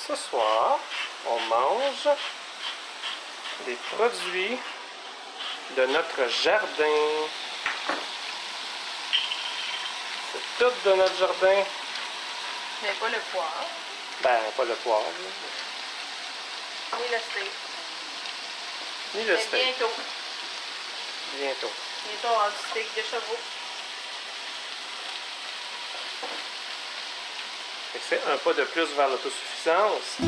Ce soir, on mange des produits de notre jardin. C'est tout de notre jardin. Mais pas le poire. Ben, pas le poivre. Ni le steak. Ni le Mais steak. bientôt. Bientôt. Bientôt, on aura du steak de chevaux. Fait que c'est un pas de plus vers l'autosuffisance.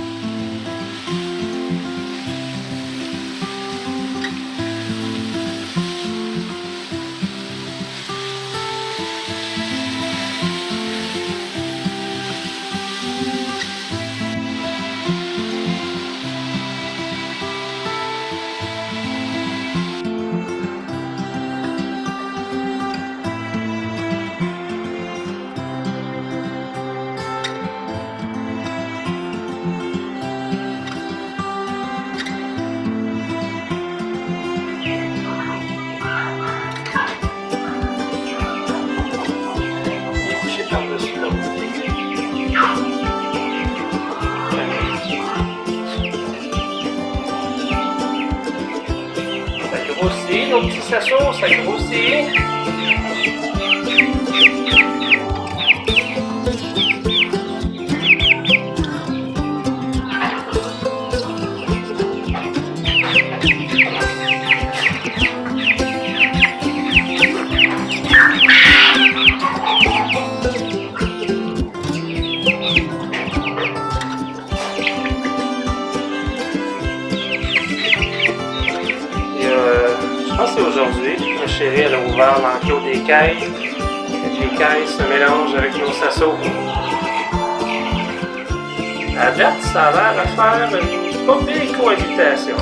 Ça grossit, nos petits sachets, ça grossit. Je pense que c'est aujourd'hui. Ma chérie, elle a ouvert l'enclos des caisses. Les caisses se mélangent avec nos sassos. À date, ça a l'air à faire une pas pire cohabitation.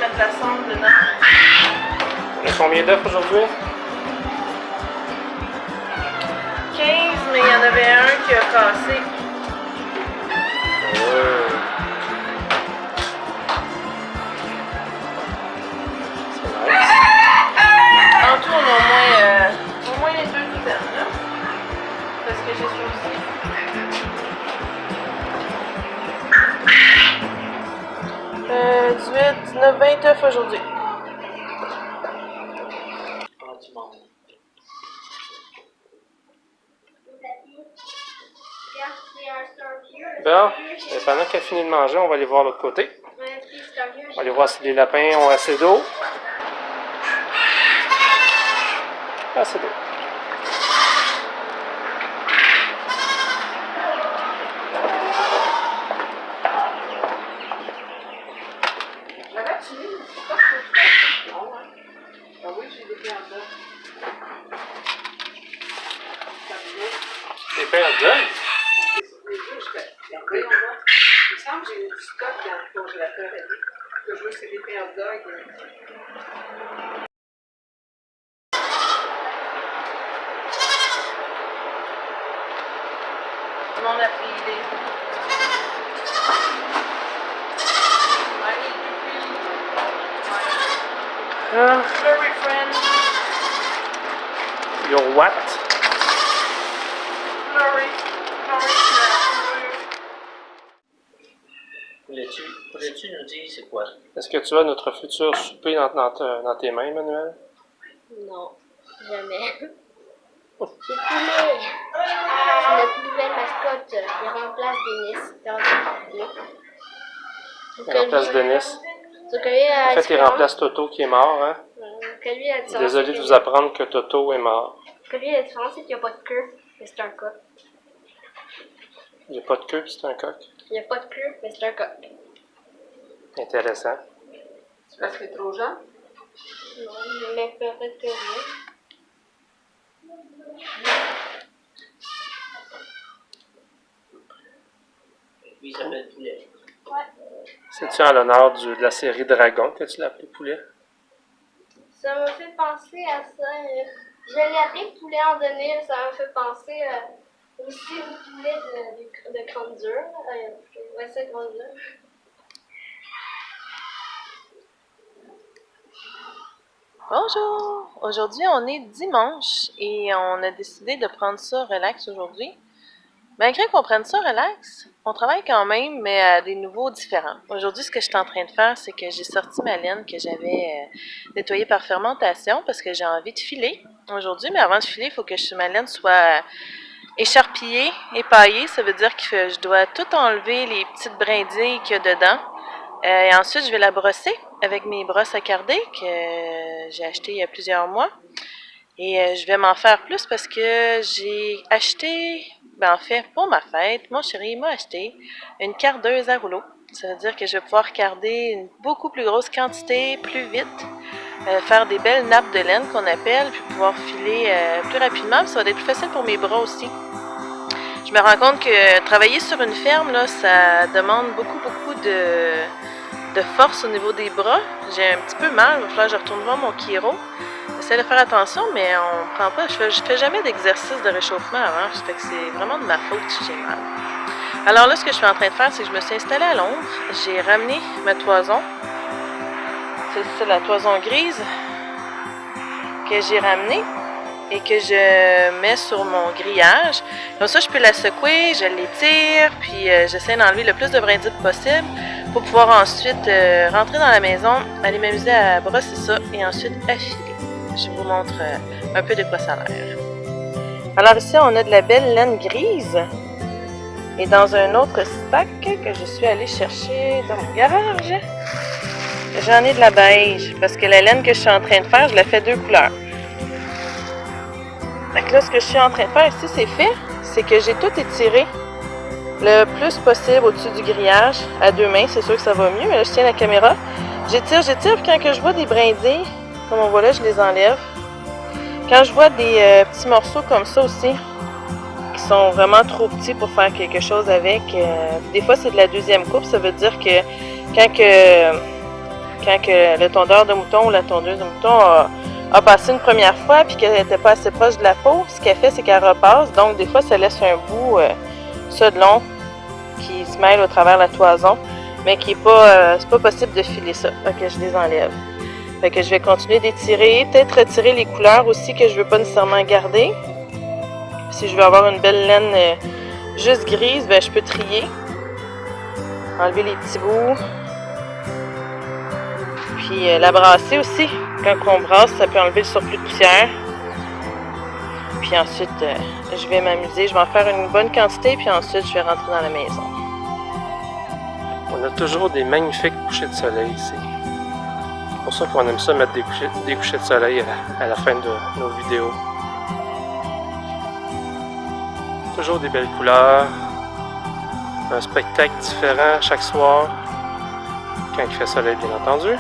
Mettre la sonde dedans. On a combien d'œufs aujourd'hui? 15, mais il y en avait un qui a cassé. C'est nice. En tout, on a au moins les 2 douzaines, là. Parce que j'ai choisi. 18, 19, 20 œufs aujourd'hui. Bon, pendant qu'elle finit de manger, on va aller voir l'autre côté. On va aller voir si les lapins ont assez d'eau. Assez d'eau. Des pains hot dog? Il me semble que j'ai eu du stock dans le congélateur. Que je veux que c'est des pains hot dog. Tout le monde a pris l'idée. Furry friend. Your what? Furry. Pourrais-tu nous dire c'est quoi? Est-ce que tu as notre futur souper dans tes mains, Emmanuel? Non, jamais. C'est poulet. C'est notre nouvelle mascotte. Il remplace Denis. Il remplace Denis. Donc, lui, En fait, il remplace Toto qui est mort, hein? Désolé de vous apprendre que Toto est mort. Lui, la différence, c'est qu'il n'y a pas de queue, mais c'est un coq. Il n'y a pas de queue, c'est un coq. Il n'y a pas de queue, mais c'est un coq. Intéressant. C'est parce qu'il est trop jeune? Non, mais peut-être que oui. Lui, il s'appelle Poulet. Ouais. C'est-tu en l'honneur de la série Dragon que tu l'as appelé Poulet? Ça me fait penser à ça. Je l'ai appelé poulet en donné, ça me fait penser aussi au poulet de grandeur. Ouais, c'est grandeur. Bonjour! Aujourd'hui, on est dimanche et on a décidé de prendre ça relax aujourd'hui. Malgré qu'on prenne ça relax, on travaille quand même, mais à des niveaux différents. Aujourd'hui, ce que je suis en train de faire, c'est que j'ai sorti ma laine que j'avais nettoyée par fermentation parce que j'ai envie de filer aujourd'hui. Mais avant de filer, il faut que ma laine soit écharpillée, épaillée. Ça veut dire que je dois tout enlever les petites brindilles qu'il y a dedans. Et ensuite, je vais la brosser avec mes brosses à carder que j'ai achetées il y a plusieurs mois. Et je vais m'en faire plus parce que j'ai acheté, en fait, pour ma fête, mon chéri m'a acheté une cardeuse à rouleau. Ça veut dire que je vais pouvoir carder une beaucoup plus grosse quantité, plus vite, faire des belles nappes de laine qu'on appelle, puis pouvoir filer plus rapidement. Puis ça va être plus facile pour mes bras aussi. Je me rends compte que travailler sur une ferme, là, ça demande beaucoup de force au niveau des bras. J'ai un petit peu mal, il va falloir que je retourne voir mon chiro. J'essaie de faire attention, mais on prend pas. Je fais jamais d'exercice de réchauffement avant. Ça fait que c'est vraiment de ma faute si j'ai mal. Alors là, ce que je suis en train de faire, c'est que je me suis installée à l'ombre. J'ai ramené ma toison. C'est ça, la toison grise que j'ai ramenée et que je mets sur mon grillage. Comme ça, je peux la secouer, je l'étire, puis j'essaie d'enlever le plus de brindilles possible pour pouvoir ensuite rentrer dans la maison, aller m'amuser à brosser ça et ensuite affiler. Je vous montre un peu de quoi ça a l'air. Alors ici, on a de la belle laine grise. Et dans un autre sac que je suis allée chercher dans mon garage, j'en ai de la beige. Parce que la laine que je suis en train de faire, je la fais 2 couleurs. Donc là, ce que je suis en train de faire ici, c'est fait. C'est que j'ai tout étiré le plus possible au-dessus du grillage à 2 mains. C'est sûr que ça va mieux, mais là, je tiens la caméra. J'étire, puis quand que je vois des brindilles, comme on voit là, je les enlève. Quand je vois des petits morceaux comme ça aussi, qui sont vraiment trop petits pour faire quelque chose avec, des fois c'est de la deuxième coupe, ça veut dire que quand le tondeur de mouton ou la tondeuse de mouton a passé une première fois puis qu'elle n'était pas assez proche de la peau, ce qu'elle fait c'est qu'elle repasse, donc des fois ça laisse un bout ça de long qui se mêle au travers de la toison, mais qui est pas, c'est pas possible de filer ça, donc je les enlève. Fait que je vais continuer d'étirer, peut-être retirer les couleurs aussi que je veux pas nécessairement garder. Si je veux avoir une belle laine juste grise, ben je peux trier. Enlever les petits bouts. Puis la brasser aussi. Quand on brasse, ça peut enlever le surplus de poussière. Puis ensuite, je vais m'amuser. Je vais en faire une bonne quantité, puis ensuite, je vais rentrer dans la maison. On a toujours des magnifiques couchers de soleil ici. C'est pour ça qu'on aime ça mettre des couchers de soleil à la fin de nos vidéos. Toujours des belles couleurs. Un spectacle différent chaque soir. Quand il fait soleil, bien entendu.